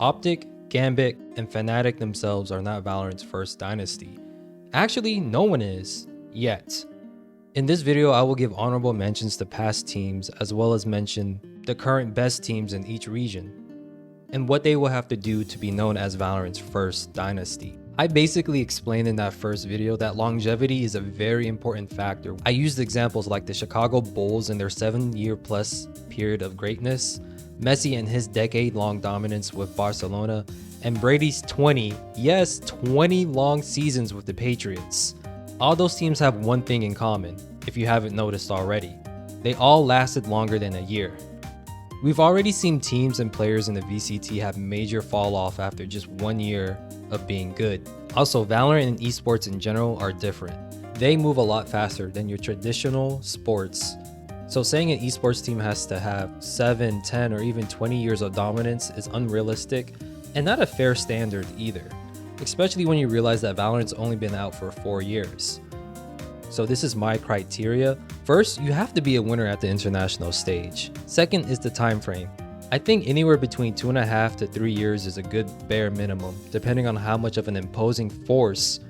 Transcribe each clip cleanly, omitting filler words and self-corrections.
Optic, Gambit, and Fnatic themselves are not Valorant's first dynasty. Actually, no one is, yet. In this video, I will give honorable mentions to past teams as well as mention the current best teams in each region, and what they will have to do to be known as Valorant's first dynasty. I basically explained in that first video that longevity is a very important factor. I used examples like the Chicago Bulls and their 7-year-plus period of greatness, Messi and his decade-long dominance with Barcelona, and Brady's 20 long seasons with the Patriots. All those teams have one thing in common, if you haven't noticed already. They all lasted longer than a year. We've already seen teams and players in the VCT have major fall off after just 1 year of being good. Also, Valorant and esports in general are different. They move a lot faster than your traditional sports. So saying an esports team has to have 7, 10, or even 20 years of dominance is unrealistic and not a fair standard either, especially when you realize that Valorant's only been out for 4 years. So this is my criteria. First, you have to be a winner at the international stage. Second is the time frame. I think anywhere between 2.5 to 3 years is a good bare minimum, depending on how much of an imposing force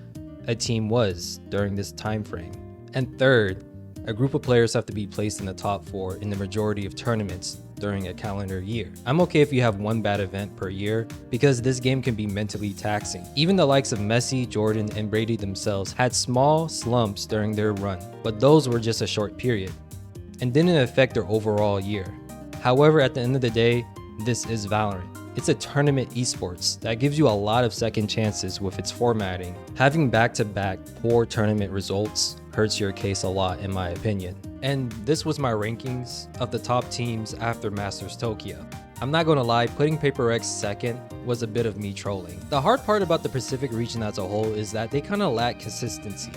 a team was during this time frame. And third, a group of players have to be placed in the top 4 in the majority of tournaments during a calendar year. I'm okay if you have one bad event per year, because this game can be mentally taxing. Even the likes of Messi, Jordan, and Brady themselves had small slumps during their run, but those were just a short period and didn't affect their overall year. However, at the end of the day, this is Valorant. It's a tournament esports that gives you a lot of second chances with its formatting. Having back-to-back poor tournament results hurts your case a lot, in my opinion. And this was my rankings of the top teams after Masters Tokyo. I'm not gonna lie, putting Paper X second was a bit of me trolling. The hard part about the Pacific region as a whole is that they kinda lack consistency.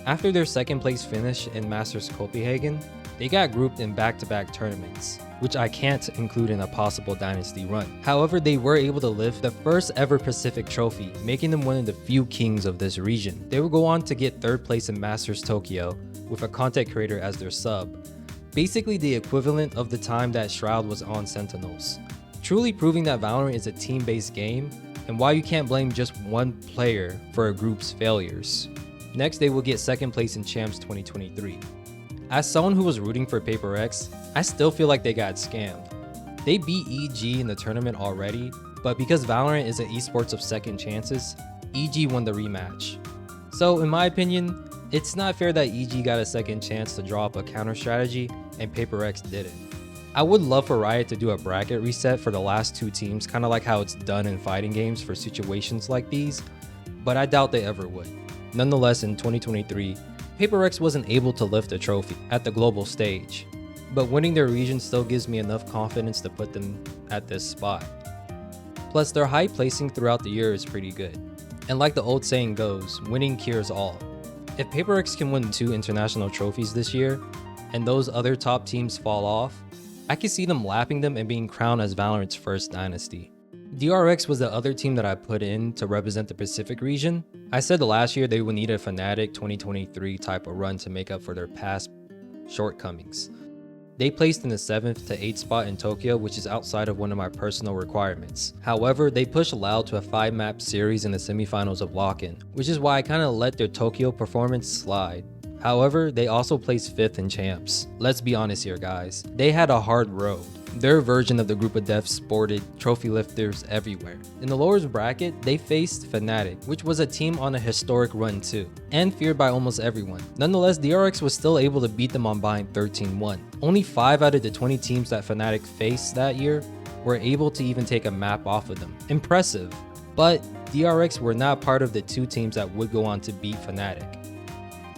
After their second place finish in Masters Copenhagen, they got grouped in back-to-back tournaments, which I can't include in a possible dynasty run. However, they were able to lift the first ever Pacific trophy, making them one of the few kings of this region. They will go on to get 3rd place in Masters Tokyo with a content creator as their sub, basically the equivalent of the time that Shroud was on Sentinels. Truly proving that Valorant is a team-based game and why you can't blame just one player for a group's failures. Next, they will get 2nd place in Champs 2023. As someone who was rooting for Paper X, I still feel like they got scammed. They beat EG in the tournament already, but because Valorant is an esports of second chances, EG won the rematch. So in my opinion, it's not fair that EG got a second chance to draw up a counter strategy and Paper X didn't. I would love for Riot to do a bracket reset for the last 2 teams, kind of like how it's done in fighting games for situations like these, but I doubt they ever would. Nonetheless, in 2023, Paper X wasn't able to lift a trophy at the global stage, but winning their region still gives me enough confidence to put them at this spot. Plus, their high placing throughout the year is pretty good. And like the old saying goes, winning cures all. If Paper X can win 2 international trophies this year, and those other top teams fall off, I can see them lapping them and being crowned as Valorant's first dynasty. DRX was the other team that I put in to represent the Pacific region. I said last year they would need a Fnatic 2023 type of run to make up for their past shortcomings. They placed in the 7th to 8th spot in Tokyo, which is outside of one of my personal requirements. However, they pushed Loud to a 5-map series in the semifinals of Lock-In, which is why I kinda let their Tokyo performance slide. However, they also placed 5th in Champs. Let's be honest here, guys. They had a hard road. Their version of the group of death sported trophy lifters everywhere. In the lowest bracket, they faced Fnatic, which was a team on a historic run too, and feared by almost everyone. Nonetheless, DRX was still able to beat them on buying 13-1. Only 5 out of the 20 teams that Fnatic faced that year were able to even take a map off of them. Impressive. But DRX were not part of the 2 teams that would go on to beat Fnatic.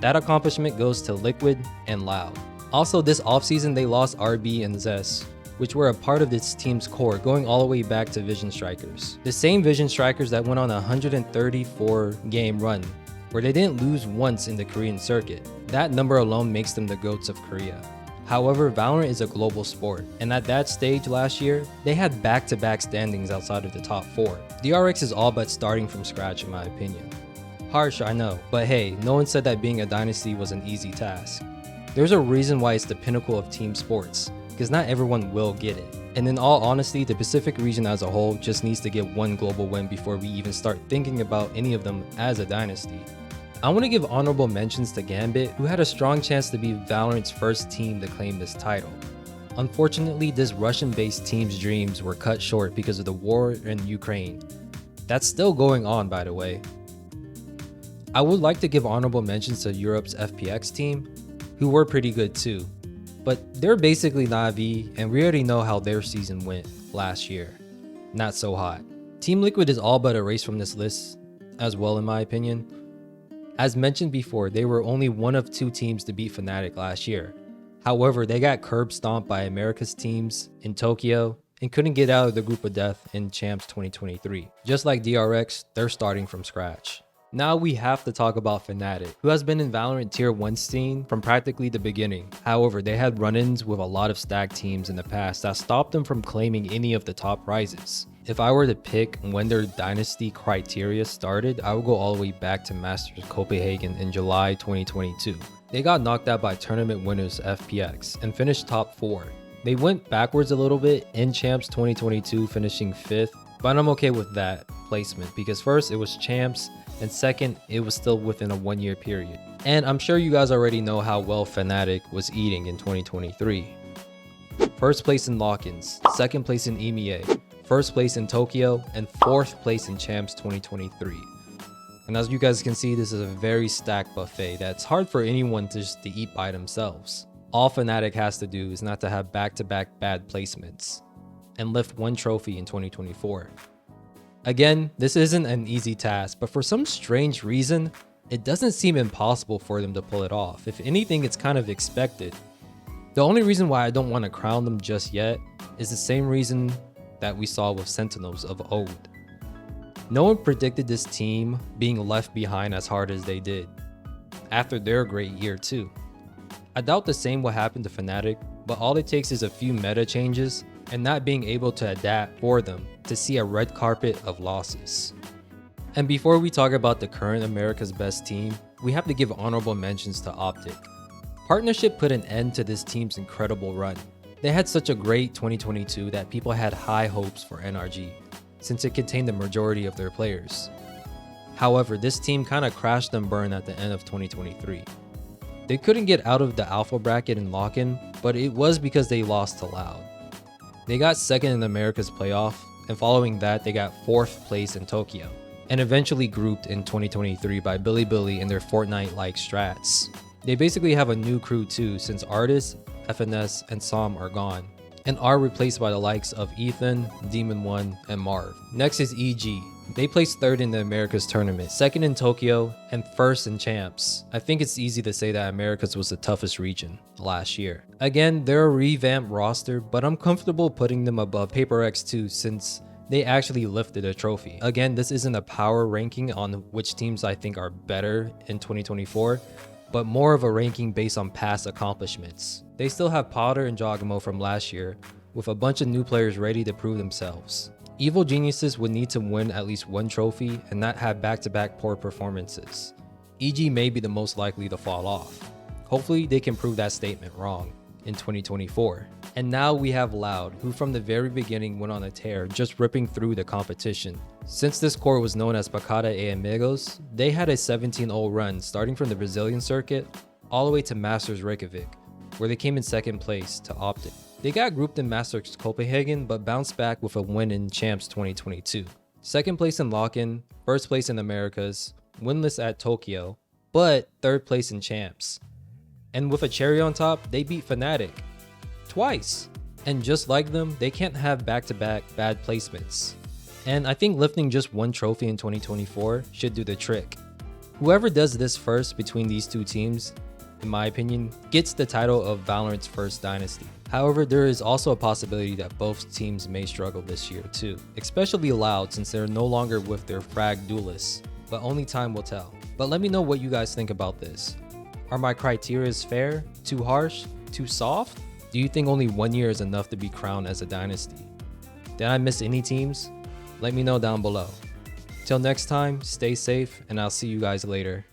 That accomplishment goes to Liquid and Loud. Also, this offseason they lost RB and Zest, which were a part of this team's core going all the way back to Vision Strikers. The same Vision Strikers that went on a 134 game run, where they didn't lose once in the Korean circuit. That number alone makes them the GOATs of Korea. However, Valorant is a global sport, and at that stage last year, they had back-to-back standings outside of the top 4. DRX is all but starting from scratch in my opinion. Harsh, I know, but hey, no one said that being a dynasty was an easy task. There's a reason why it's the pinnacle of team sports, because not everyone will get it. And in all honesty, the Pacific region as a whole just needs to get one global win before we even start thinking about any of them as a dynasty. I want to give honorable mentions to Gambit, who had a strong chance to be Valorant's first team to claim this title. Unfortunately, this Russian-based team's dreams were cut short because of the war in Ukraine. That's still going on, by the way. I would like to give honorable mentions to Europe's FPX team, who were pretty good too. But they're basically Navi, and we already know how their season went last year. Not so hot. Team Liquid is all but erased from this list as well, in my opinion. As mentioned before, they were only one of 2 teams to beat Fnatic last year. However, they got curb stomped by Americas Teams in Tokyo and couldn't get out of the group of death in Champs 2023. Just like DRX, they're starting from scratch. Now we have to talk about Fnatic, who has been in Valorant Tier 1 scene from practically the beginning. However, they had run-ins with a lot of stacked teams in the past that stopped them from claiming any of the top prizes. If I were to pick when their dynasty criteria started, I would go all the way back to Masters Copenhagen in July 2022. They got knocked out by tournament winners FPX and finished top 4. They went backwards a little bit in Champs 2022, finishing 5th, but I'm okay with that placement because first it was Champs and second it was still within a 1-year period. And I'm sure you guys already know how well Fnatic was eating in 2023. First place in lock-ins, second place in EMEA, first place in Tokyo, and 4th place in Champs 2023. And as you guys can see, this is a very stacked buffet that's hard for anyone to just to eat by themselves. All Fnatic has to do is not to have back-to-back bad placements and lift 1 trophy in 2024. Again, this isn't an easy task, but for some strange reason, it doesn't seem impossible for them to pull it off. If anything, it's kind of expected. The only reason why I don't want to crown them just yet is the same reason that we saw with Sentinels of old. No one predicted this team being left behind as hard as they did, after their great year too. I doubt the same will happen to Fnatic, but all it takes is a few meta changes and not being able to adapt for them to see a red carpet of losses. And before we talk about the current America's Best team, we have to give honorable mentions to Optic. Partnership put an end to this team's incredible run. They had such a great 2022 that people had high hopes for NRG, since it contained the majority of their players. However, this team kind of crashed and burned at the end of 2023. They couldn't get out of the alpha bracket in lock-in, but it was because they lost to Loud. They got 2nd in America's playoff, and following that they got 4th place in Tokyo, and eventually grouped in 2023 by Bilibili and their Fortnite-like strats. They basically have a new crew too, since Artis, FNS, and Som are gone, and are replaced by the likes of Ethan, Demon One, and Marv. Next is EG. They placed 3rd in the Americas tournament, 2nd in Tokyo, and 1st in Champs. I think it's easy to say that Americas was the toughest region last year. Again, they're a revamped roster, but I'm comfortable putting them above Paper X2 since they actually lifted a trophy. Again, this isn't a power ranking on which teams I think are better in 2024, but more of a ranking based on past accomplishments. They still have Potter and Jogamo from last year, with a bunch of new players ready to prove themselves. Evil Geniuses would need to win at least 1 trophy and not have back-to-back poor performances. EG may be the most likely to fall off. Hopefully they can prove that statement wrong in 2024. And now we have Loud, who from the very beginning went on a tear, just ripping through the competition. Since this core was known as Bacata e Amigos, they had a 17-0 run starting from the Brazilian circuit all the way to Masters Reykjavik, where they came in 2nd place to Optic. They got grouped in Masters Copenhagen, but bounced back with a win in Champs 2022. 2nd place in Lock-In, 1st place in Americas, winless at Tokyo, but 3rd place in Champs. And with a cherry on top, they beat Fnatic twice. And just like them, they can't have back-to-back bad placements. And I think lifting just 1 trophy in 2024 should do the trick. Whoever does this first between these 2 teams, in my opinion, gets the title of Valorant's first dynasty. However, there is also a possibility that both teams may struggle this year too, especially Loud since they're no longer with their frag duelists, but only time will tell. But let me know what you guys think about this. Are my criteria fair? Too harsh? Too soft? Do you think only 1 year is enough to be crowned as a dynasty? Did I miss any teams? Let me know down below. Till next time, stay safe and I'll see you guys later.